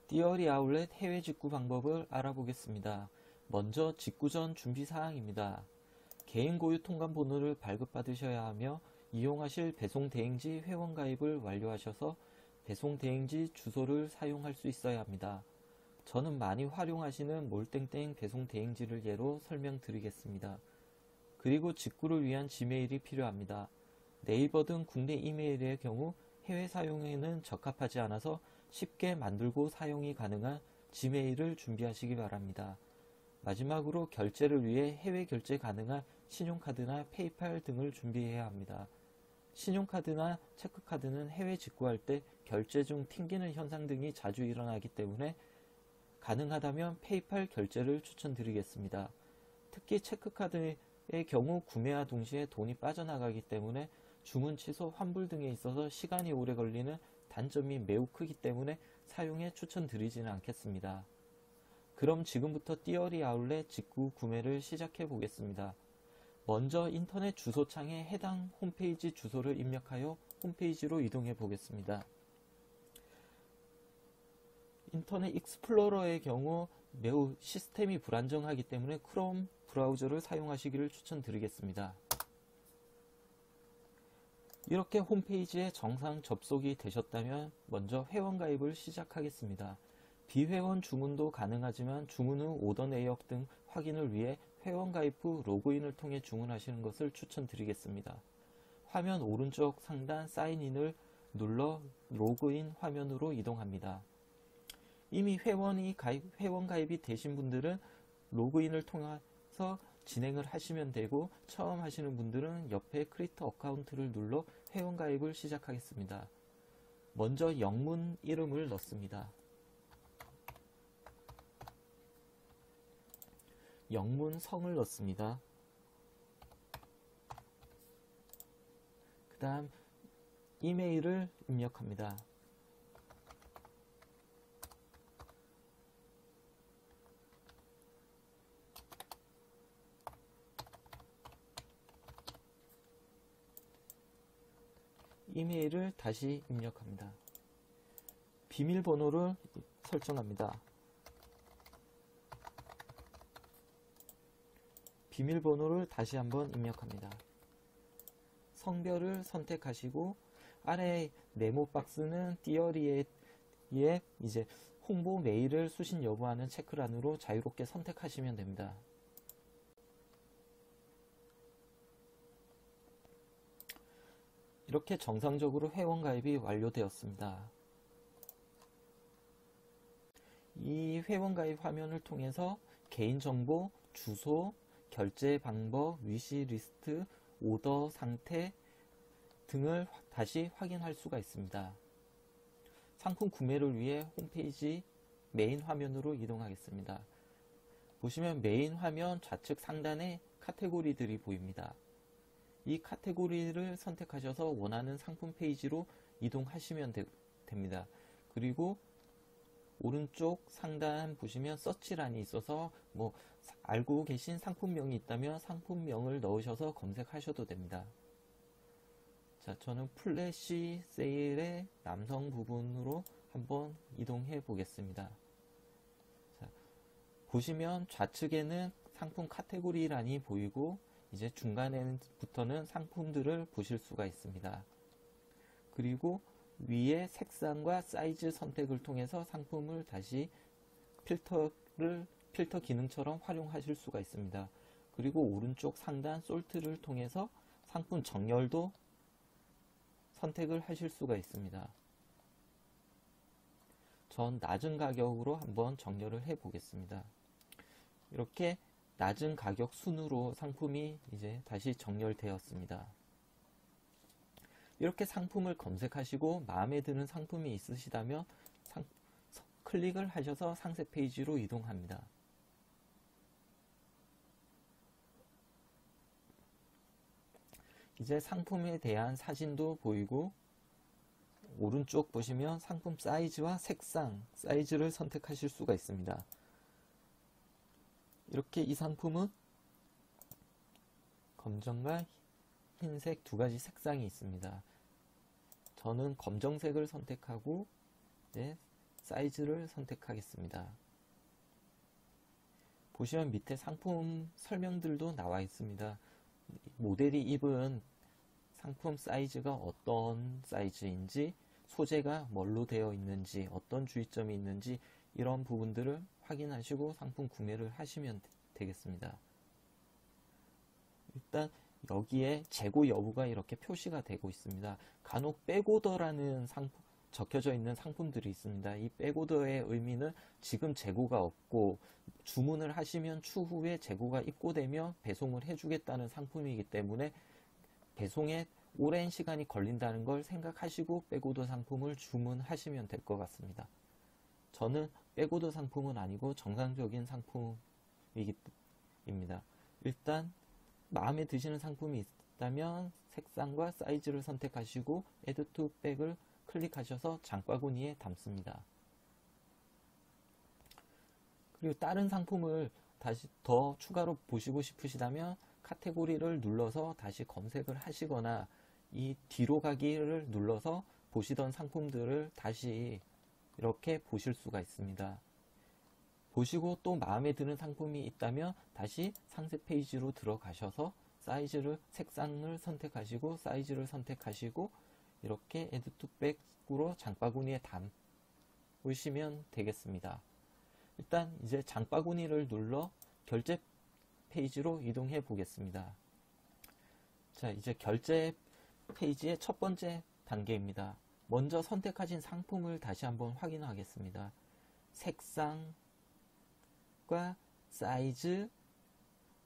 띠어리 아울렛 해외 직구 방법을 알아보겠습니다. 먼저 직구 전 준비 사항입니다. 개인 고유 통관 번호를 발급받으셔야 하며 이용하실 배송 대행지 회원 가입을 완료하셔서 배송 대행지 주소를 사용할 수 있어야 합니다. 저는 많이 활용하시는 몰땡땡 배송 대행지를 예로 설명드리겠습니다. 그리고 직구를 위한 지메일이 필요합니다. 네이버 등 국내 이메일의 경우 해외 사용에는 적합하지 않아서 쉽게 만들고 사용이 가능한 지메일을 준비하시기 바랍니다. 마지막으로 결제를 위해 해외 결제 가능한 신용카드나 페이팔 등을 준비해야 합니다. 신용카드나 체크카드는 해외 직구할 때 결제 중 튕기는 현상 등이 자주 일어나기 때문에 가능하다면 페이팔 결제를 추천드리겠습니다. 특히 체크카드의 경우 구매와 동시에 돈이 빠져나가기 때문에 주문 취소, 환불 등에 있어서 시간이 오래 걸리는 단점이 매우 크기 때문에 사용에 추천드리지는 않겠습니다. 그럼 지금부터 띠어리 아울렛 직구 구매를 시작해 보겠습니다. 먼저 인터넷 주소창에 해당 홈페이지 주소를 입력하여 홈페이지로 이동해 보겠습니다. 인터넷 익스플로러의 경우 매우 시스템이 불안정하기 때문에 크롬 브라우저를 사용하시기를 추천드리겠습니다. 이렇게 홈페이지에 정상 접속이 되셨다면 먼저 회원가입을 시작하겠습니다. 비회원 주문도 가능하지만 주문 후 오더 내역 등 확인을 위해 회원가입 후 로그인을 통해 주문하시는 것을 추천드리겠습니다. 화면 오른쪽 상단 사인인을 눌러 로그인 화면으로 이동합니다. 이미 회원 가입이 되신 분들은 로그인을 통해서 진행을 하시면 되고, 처음 하시는 분들은 옆에 크리에이트 어카운트를 눌러 회원 가입을 시작하겠습니다. 먼저 영문 이름을 넣습니다. 영문 성을 넣습니다. 그 다음 이메일을 입력합니다. 이메일을 다시 입력합니다. 비밀번호를 설정합니다. 비밀번호를 다시 한번 입력합니다. 성별을 선택하시고 아래 네모 박스는 띠어리에 이제 홍보 메일을 수신 여부하는 체크란으로 자유롭게 선택하시면 됩니다. 이렇게 정상적으로 회원가입이 완료되었습니다. 이 회원가입 화면을 통해서 개인정보, 주소, 결제 방법, 위시리스트, 오더 상태 등을 다시 확인할 수가 있습니다. 상품 구매를 위해 홈페이지 메인 화면으로 이동하겠습니다. 보시면 메인 화면 좌측 상단에 카테고리들이 보입니다. 이 카테고리를 선택하셔서 원하는 상품 페이지로 이동하시면 됩니다. 그리고 오른쪽 상단 보시면 서치란이 있어서 알고 계신 상품명이 있다면 상품명을 넣으셔서 검색하셔도 됩니다. 자, 저는 플래시 세일의 남성 부분으로 한번 이동해 보겠습니다. 자, 보시면 좌측에는 상품 카테고리란이 보이고 이제 중간에부터는 상품들을 보실 수가 있습니다. 그리고 위에 색상과 사이즈 선택을 통해서 상품을 다시 필터 기능처럼 활용하실 수가 있습니다. 그리고 오른쪽 상단 솔트를 통해서 상품 정렬도 선택을 하실 수가 있습니다. 전 낮은 가격으로 한번 정렬을 해 보겠습니다. 이렇게 낮은 가격 순으로 상품이 이제 다시 정렬되었습니다. 이렇게 상품을 검색하시고 마음에 드는 상품이 있으시다면 클릭을 하셔서 상세 페이지로 이동합니다. 이제 상품에 대한 사진도 보이고 오른쪽 보시면 상품 사이즈와 색상, 사이즈를 선택하실 수가 있습니다. 이렇게 이 상품은 검정과 흰색 두 가지 색상이 있습니다. 저는 검정색을 선택하고 사이즈를 선택하겠습니다. 보시면 밑에 상품 설명들도 나와 있습니다. 모델이 입은 상품 사이즈가 어떤 사이즈인지, 소재가 뭘로 되어 있는지, 어떤 주의점이 있는지 이런 부분들을 확인하시고 상품 구매를 하시면 되겠습니다. 일단 여기에 재고 여부가 이렇게 표시가 되고 있습니다. 간혹 백오더라는 적혀져 있는 상품들이 있습니다. 이 백오더의 의미는 지금 재고가 없고 주문을 하시면 추후에 재고가 입고되며 배송을 해주겠다는 상품이기 때문에 배송에 오랜 시간이 걸린다는 걸 생각하시고 백오더 상품을 주문하시면 될 것 같습니다. 저는 백오더 상품은 아니고 정상적인 상품입니다. 일단 마음에 드시는 상품이 있다면 색상과 사이즈를 선택하시고 Add to Bag을 클릭하셔서 장바구니에 담습니다. 그리고 다른 상품을 다시 더 추가로 보시고 싶으시다면 카테고리를 눌러서 다시 검색을 하시거나 이 뒤로 가기를 눌러서 보시던 상품들을 다시 이렇게 보실 수가 있습니다. 보시고 또 마음에 드는 상품이 있다면 다시 상세 페이지로 들어가셔서 색상을 선택하시고 사이즈를 선택하시고 이렇게 Add to Bag으로 장바구니에 담으시면 되겠습니다. 일단 이제 장바구니를 눌러 결제 페이지로 이동해 보겠습니다. 자, 이제 결제 페이지의 첫 번째 단계입니다. 먼저 선택하신 상품을 다시 한번 확인하겠습니다. 색상과 사이즈,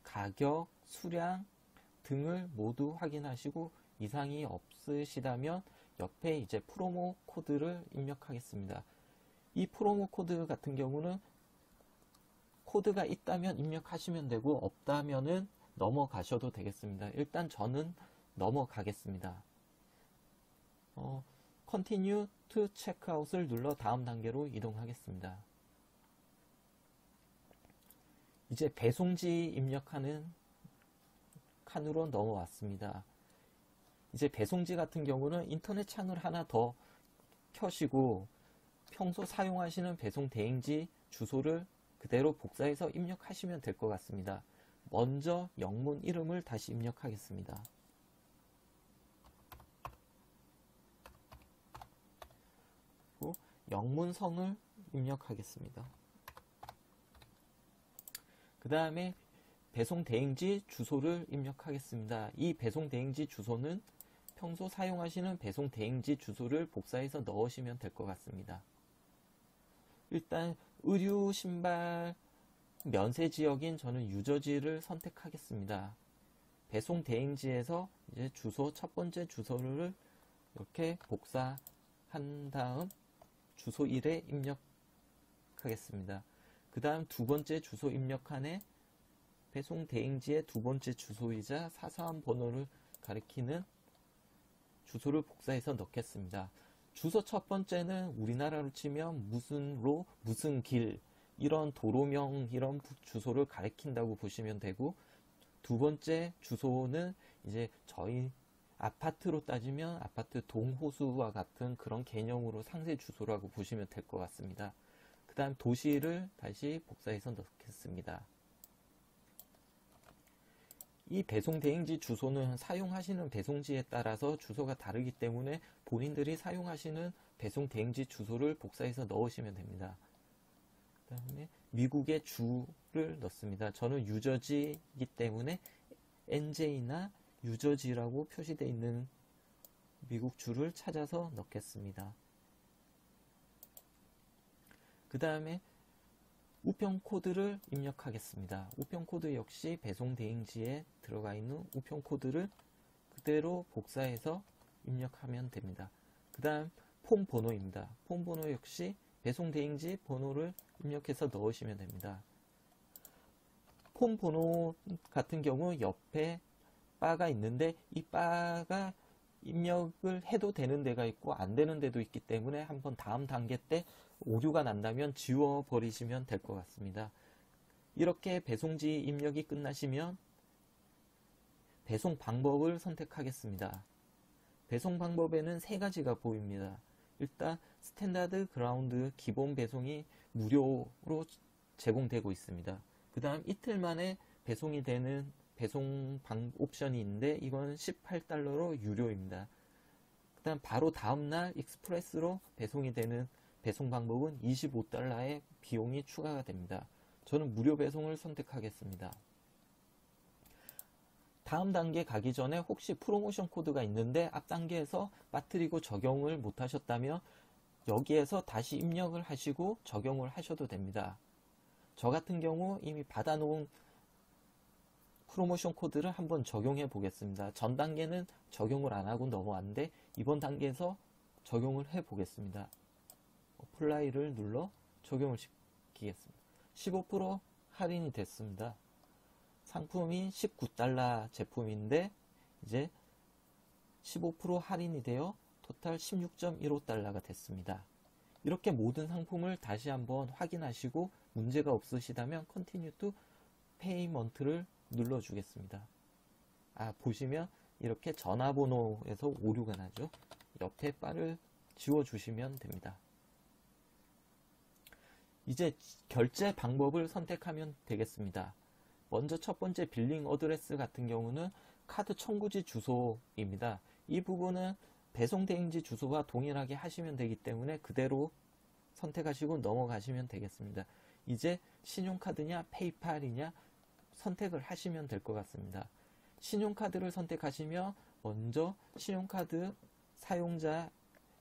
가격, 수량 등을 모두 확인하시고 이상이 없으시다면 옆에 이제 프로모 코드를 입력하겠습니다. 이 프로모 코드 같은 경우는 코드가 있다면 입력하시면 되고 없다면은 넘어가셔도 되겠습니다. 일단 저는 넘어가겠습니다. Continue to Checkout을 눌러 다음 단계로 이동하겠습니다. 이제 배송지 입력하는 칸으로 넘어왔습니다. 이제 배송지 같은 경우는 인터넷 창을 하나 더 켜시고 평소 사용하시는 배송 대행지 주소를 그대로 복사해서 입력하시면 될 것 같습니다. 먼저 영문 이름을 다시 입력하겠습니다. 그리고 영문성을 입력하겠습니다. 그 다음에 배송 대행지 주소를 입력하겠습니다. 이 배송 대행지 주소는 평소 사용하시는 배송 대행지 주소를 복사해서 넣으시면 될 것 같습니다. 일단 의류, 신발, 면세 지역인 저는 유저지를 선택하겠습니다. 배송 대행지에서 이제 첫 번째 주소를 이렇게 복사한 다음 주소 1에 입력하겠습니다. 그 다음 두 번째 주소 입력칸에 배송 대행지의 두 번째 주소이자 사서함 번호를 가리키는 주소를 복사해서 넣겠습니다. 주소 첫 번째는 우리나라로 치면 무슨 로, 무슨 길, 이런 도로명, 이런 주소를 가리킨다고 보시면 되고, 두 번째 주소는 이제 저희 아파트로 따지면 아파트 동호수와 같은 그런 개념으로 상세 주소라고 보시면 될 것 같습니다. 그 다음 도시를 다시 복사해서 넣겠습니다. 이 배송 대행지 주소는 사용하시는 배송지에 따라서 주소가 다르기 때문에 본인들이 사용하시는 배송 대행지 주소를 복사해서 넣으시면 됩니다. 그 다음에 미국의 주를 넣습니다. 저는 유저지이기 때문에 NJ나 유저지라고 표시되어 있는 미국 주를 찾아서 넣겠습니다. 그 다음에 우편 코드를 입력하겠습니다. 우편 코드 역시 배송 대행지에 들어가 있는 우편 코드를 그대로 복사해서 입력하면 됩니다. 그 다음 폼 번호입니다. 폼 번호 역시 배송 대행지 번호를 입력해서 넣으시면 됩니다. 폼 번호 같은 경우 옆에 바가 있는데 이 바가 입력을 해도 되는 데가 있고 안 되는 데도 있기 때문에 한번 다음 단계 때 오류가 난다면 지워 버리시면 될 것 같습니다. 이렇게 배송지 입력이 끝나시면 배송 방법을 선택하겠습니다. 배송 방법에는 세 가지가 보입니다. 일단 스탠다드 그라운드 기본 배송이 무료로 제공되고 있습니다. 그 다음 이틀 만에 배송이 되는 배송 옵션이 있는데 이건 $18로 유료입니다. 그 다음 바로 다음날 익스프레스로 배송이 되는 배송 방법은 $25의 비용이 추가가 됩니다. 저는 무료 배송을 선택하겠습니다. 다음 단계 가기 전에 혹시 프로모션 코드가 있는데 앞 단계에서 빠뜨리고 적용을 못 하셨다면 여기에서 다시 입력을 하시고 적용을 하셔도 됩니다. 저 같은 경우 이미 받아놓은 프로모션 코드를 한번 적용해 보겠습니다. 전 단계는 적용을 안 하고 넘어왔는데 이번 단계에서 적용을 해 보겠습니다. 어플라이를 눌러 적용을 시키겠습니다. 15% 할인이 됐습니다. 상품이 $19 제품인데 이제 15% 할인이 되어 토탈 $16.15가 됐습니다. 이렇게 모든 상품을 다시 한번 확인하시고 문제가 없으시다면 Continue to Payment를 눌러주겠습니다. 보시면 이렇게 전화번호에서 오류가 나죠. 옆에 바를 지워주시면 됩니다. 이제 결제 방법을 선택하면 되겠습니다. 먼저 첫 번째 빌링 어드레스 같은 경우는 카드 청구지 주소입니다. 이 부분은 배송 대행지 주소와 동일하게 하시면 되기 때문에 그대로 선택하시고 넘어가시면 되겠습니다. 이제 신용카드냐 페이팔이냐 선택을 하시면 될 것 같습니다. 신용카드를 선택하시면 먼저 신용카드 사용자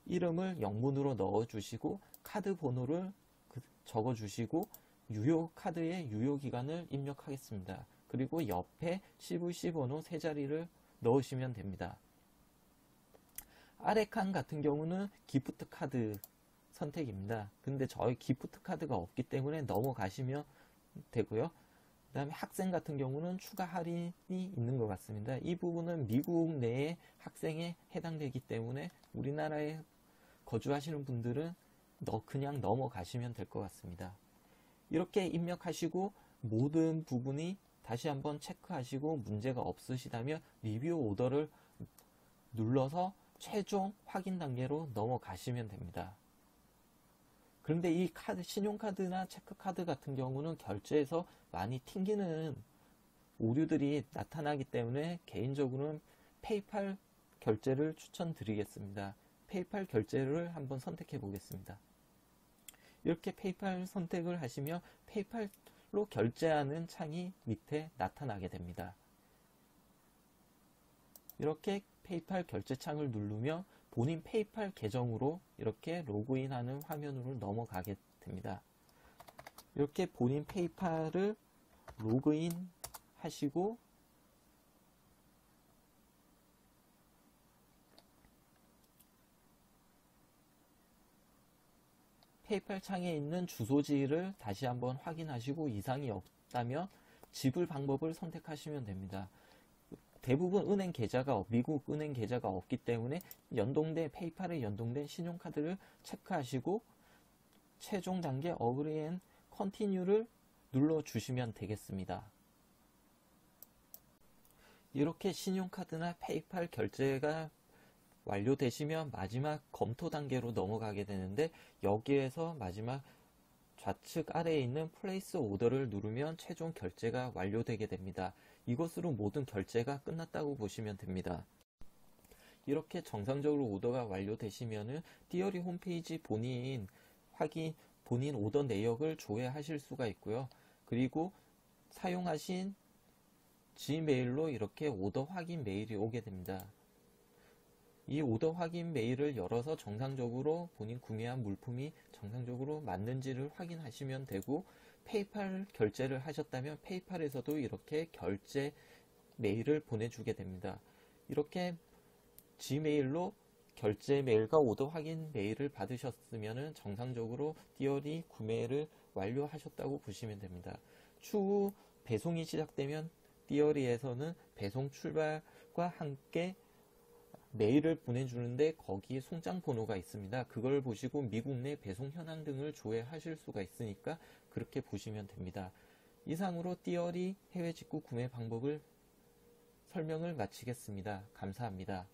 이름을 영문으로 넣어주시고 카드 번호를 적어주시고 유효 카드의 유효 기간을 입력하겠습니다. 그리고 옆에 CVC 번호 3자리를 넣으시면 됩니다. 아래 칸 같은 경우는 기프트 카드 선택입니다. 근데 저희 기프트 카드가 없기 때문에 넘어가시면 되고요. 그 다음에 학생 같은 경우는 추가 할인이 있는 것 같습니다. 이 부분은 미국 내의 학생에 해당되기 때문에 우리나라에 거주하시는 분들은 그냥 넘어가시면 될 것 같습니다. 이렇게 입력하시고 모든 부분이 다시 한번 체크하시고 문제가 없으시다면 리뷰 오더를 눌러서 최종 확인 단계로 넘어가시면 됩니다. 그런데 이 카드, 신용카드나 체크카드 같은 경우는 결제에서 많이 튕기는 오류들이 나타나기 때문에 개인적으로는 페이팔 결제를 추천드리겠습니다. 페이팔 결제를 한번 선택해 보겠습니다. 이렇게 페이팔 선택을 하시면 페이팔로 결제하는 창이 밑에 나타나게 됩니다. 이렇게 페이팔 결제 창을 누르면 본인 페이팔 계정으로 이렇게 로그인하는 화면으로 넘어가게 됩니다. 이렇게 본인 페이팔을 로그인 하시고 페이팔 창에 있는 주소지를 다시 한번 확인하시고 이상이 없다면 지불 방법을 선택하시면 됩니다. 대부분 은행 계좌가 미국 은행 계좌가 없기 때문에 연동된 페이팔에 연동된 신용카드를 체크하시고 최종 단계 Agree and Continue를 눌러주시면 되겠습니다. 이렇게 신용카드나 페이팔 결제가 완료되시면 마지막 검토 단계로 넘어가게 되는데 여기에서 마지막 좌측 아래에 있는 플레이스 오더를 누르면 최종 결제가 완료되게 됩니다. 이것으로 모든 결제가 끝났다고 보시면 됩니다. 이렇게 정상적으로 오더가 완료되시면은 띠어리 홈페이지 본인 오더 내역을 조회하실 수가 있고요. 그리고 사용하신 지메일로 이렇게 오더 확인 메일이 오게 됩니다. 이 오더 확인 메일을 열어서 정상적으로 본인 구매한 물품이 정상적으로 맞는지를 확인하시면 되고 페이팔 결제를 하셨다면 페이팔에서도 이렇게 결제 메일을 보내주게 됩니다. 이렇게 지메일로 결제 메일과 오더 확인 메일을 받으셨으면 정상적으로 띠어리 구매를 완료하셨다고 보시면 됩니다. 추후 배송이 시작되면 띠어리에서는 배송 출발과 함께 메일을 보내주는데 거기에 송장 번호가 있습니다. 그걸 보시고 미국 내 배송 현황 등을 조회하실 수가 있으니까 그렇게 보시면 됩니다. 이상으로 띠어리 해외 직구 구매 방법을 설명을 마치겠습니다. 감사합니다.